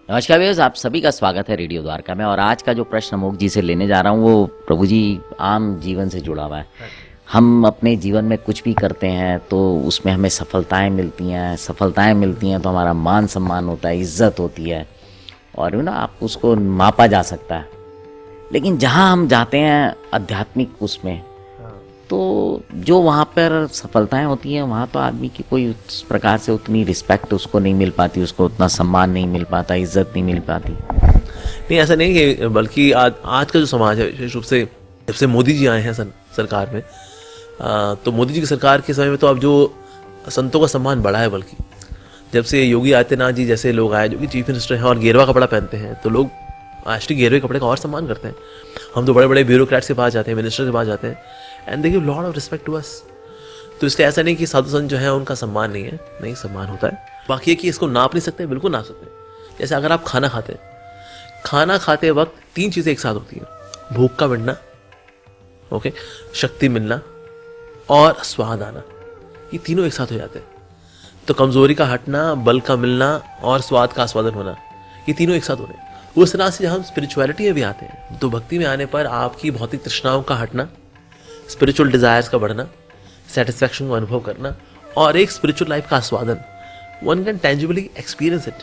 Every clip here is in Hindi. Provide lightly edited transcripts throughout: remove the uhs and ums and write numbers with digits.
नमस्कार व्यूअर्स, आप सभी का स्वागत है रेडियो द्वारका में। और आज का जो प्रश्न अमोक जी से लेने जा रहा हूँ वो प्रभु जी आम जीवन से जुड़ा हुआ है। हम अपने जीवन में कुछ भी करते हैं तो उसमें हमें सफलताएं मिलती हैं तो हमारा मान सम्मान होता है, इज्जत होती है और ना आप उसको मापा जा सकता है। लेकिन जहाँ हम जाते हैं आध्यात्मिक उसमें, तो जो वहाँ पर सफलताएं होती हैं वहाँ तो आदमी की कोई उस प्रकार से उतनी रिस्पेक्ट उसको नहीं मिल पाती, उसको उतना सम्मान नहीं मिल पाता, इज्जत नहीं मिल पाती। नहीं, ऐसा नहीं है, बल्कि आज का जो समाज है विशेष रूप से जब से मोदी जी आए हैं सरकार में, तो मोदी जी की सरकार के समय में तो अब जो संतों का सम्मान बढ़ा है। बल्कि जब से योगी आदित्यनाथ जी जैसे लोग आए जो कि चीफ मिनिस्टर हैं और गेरवा कपड़ा पहनते हैं, तो लोग एक्चुअली गेरवे कपड़े का और सम्मान करते हैं। हम तो बड़े बड़े ब्यूरोक्रेट्स के पास जाते हैं, मिनिस्टर के पास जाते हैं, and they give lot of respect to us. तो इसलिए ऐसा नहीं कि साधु संत जो है उनका सम्मान नहीं है, नहीं, सम्मान होता है। बाकी है कि इसको नाप नहीं सकते, बिल्कुल नाप सकते हैं। जैसे अगर आप खाना खाते वक्त 3 चीज़ें एक साथ होती हैं: भूख का मिटना, ओके, शक्ति मिलना और स्वाद आना। ये तीनों एक साथ हो जाते हैं। तो कमजोरी का हटना, बल का मिलना और स्वाद का आस्वादन होना, ये तीनों एक साथ हो रहे हैं। उस तरह से जब हम स्पिरिचुअलिटी में भी आते हैं तो भक्ति में आने पर आपकी भौतिक तृष्णाओं का हटना, स्पिरिचुअल डिजायर्स का बढ़ना, सेटिस्फैक्शन को अनुभव करना और एक स्पिरिचुअल लाइफ का आस्वादन, one can tangibly experience it.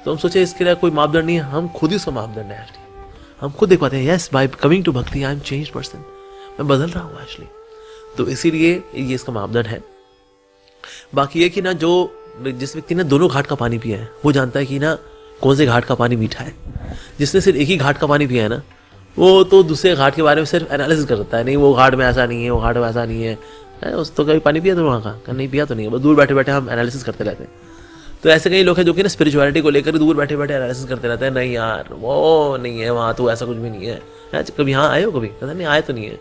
तो हम सोचे इसके लिए कोई मापदंड नहीं है, हम खुद ही उसका मापदंड है। एक्चुअली हम खुद देख पाते हैं, यस, बाय कमिंग टू भक्ति आई एम चेंज्ड पर्सन, मैं बदल रहा हूँ एक्चुअली। तो इसीलिए ये इसका मापदंड है। बाकी ये कि ना, जो जिस व्यक्ति ने दोनों घाट का पानी पिया है वो जानता है कि ना कौन से घाट का पानी मीठा है। जिसने सिर्फ एक ही घाट का पानी पिया है ना, वो तो दूसरे घाट के बारे में सिर्फ एनालिसिस कर सकता है, नहीं वो घाट में ऐसा नहीं है, वो घाट में ऐसा नहीं है, उस तो कभी पानी पिया तो वहाँ का नहीं पिया तो नहीं है, बस दूर बैठे बैठे हम एनालिसिस करते रहते हैं। तो ऐसे कई लोग हैं जो कि ना स्पिरिचुअलिटी को लेकर दूर बैठे बैठे एनालिसिस करते रहते हैं, नहीं यार वो नहीं है, वहाँ तो ऐसा कुछ भी नहीं है। कभी यहाँ आए हो? कभी कहता नहीं आए तो नहीं है।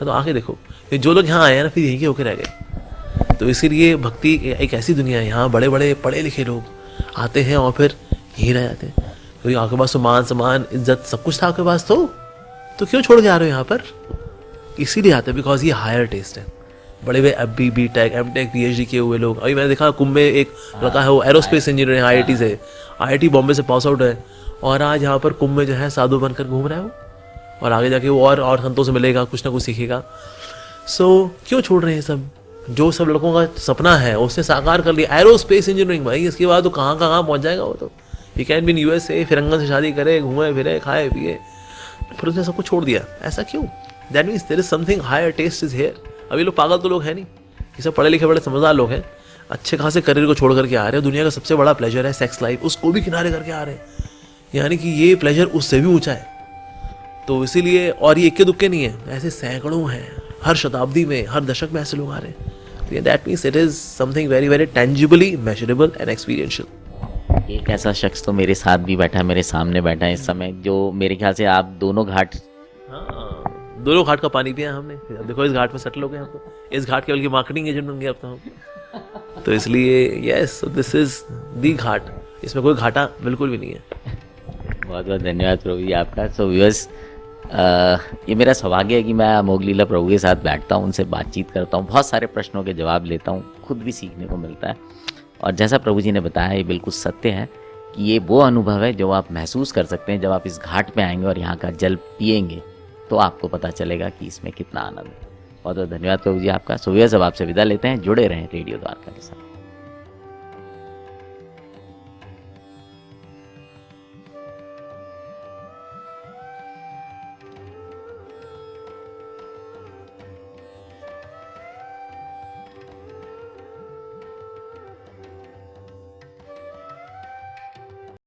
तो आके देखो, जो लोग यहाँ आए हैं ना फिर यहीं के होके रह गए। तो इसीलिए भक्ति एक ऐसी दुनिया है, यहाँ बड़े बड़े पढ़े लिखे लोग आते हैं और फिर यहीं रह जाते हैं। क्योंकि आपके पास तो मान सम्मान इज्जत सब कुछ था आपके पास, तो क्यों छोड़ के आ रहे हो यहाँ पर? इसीलिए आते हैं बिकॉज ये हायर टेस्ट है। बड़े बड़े FB BTech MTech PhD किए हुए लोग, अभी मैंने देखा कुंभ में एक लड़का है, वो एरोस्पेस इंजीनियर है, IIT से, IIT बॉम्बे से पास आउट है, और आज यहाँ पर कुंभ में जो है साधु बनकर घूम रहा है वो, और आगे जाके वो और संतों से मिलेगा, कुछ ना कुछ सीखेगा। सो क्यों छोड़ रहे हैं सब? जो सब लड़कों का सपना है उसने साकार कर लिया, एरोस्पेस इंजीनियरिंग, भाई इसके बाद तो कहाँ कहाँ पहुँच जाएगा वो। तो he can be in USA, फिरंगन से शादी करे, घूमे फिरे, खाए पिए, फिर उसने सब कुछ छोड़ दिया। ऐसा क्यों? That means there is something higher test is here. अभी लोग पागल तो लोग हैं नहीं, ये सब पढ़े लिखे बड़े समझदार लोग हैं, अच्छे खासे करियर को छोड़ करके आ रहे हैं। दुनिया का सबसे बड़ा प्लेजर है सेक्स लाइफ, उसको भी किनारे करके आ रहे हैं, यानी कि ये प्लेजर उससे भी ऊंचा है। तो इसीलिए, और ये इक्के दुक्के नहीं है, ऐसे सैकड़ों हैं, हर शताब्दी में, हर दशक में ऐसे लोग आ रहे हैं। तो that means it is something very very tangibly measurable and experiential. एक ऐसा शख्स तो मेरे साथ भी बैठा है, मेरे सामने बैठा है इस समय, जो मेरे ख्याल से आप दोनों घाट, हाँ, दोनों घाट का पानी पिया हमने। अब देखो इस घाट में सेटल हो गए हम, तो इस घाट के बल्कि मार्केटिंग एजेंट बन गए अब तो हम। तो इसलिए यस, दिस इज दी घाट, इसमें कोई घाटा बिल्कुल भी नहीं है। बहुत बहुत धन्यवाद प्रभु जी आपका। सो व्यूअर्स, ये मेरा सौभाग्य है कि मैं अमोघ लीला प्रभु के साथ बैठता हूँ, उनसे बातचीत करता हूँ, बहुत सारे प्रश्नों के जवाब लेता हूँ, खुद भी सीखने को मिलता है। और जैसा प्रभु जी ने बताया, ये बिल्कुल सत्य है कि ये वो अनुभव है जो आप महसूस कर सकते हैं जब आप इस घाट पे आएंगे और यहाँ का जल पिएंगे, तो आपको पता चलेगा कि इसमें कितना आनंद है। बहुत बहुत धन्यवाद प्रभु जी आपका। सो व्यूअर्स, अब आपसे विदा लेते हैं, जुड़े रहें रेडियो द्वारका के साथ।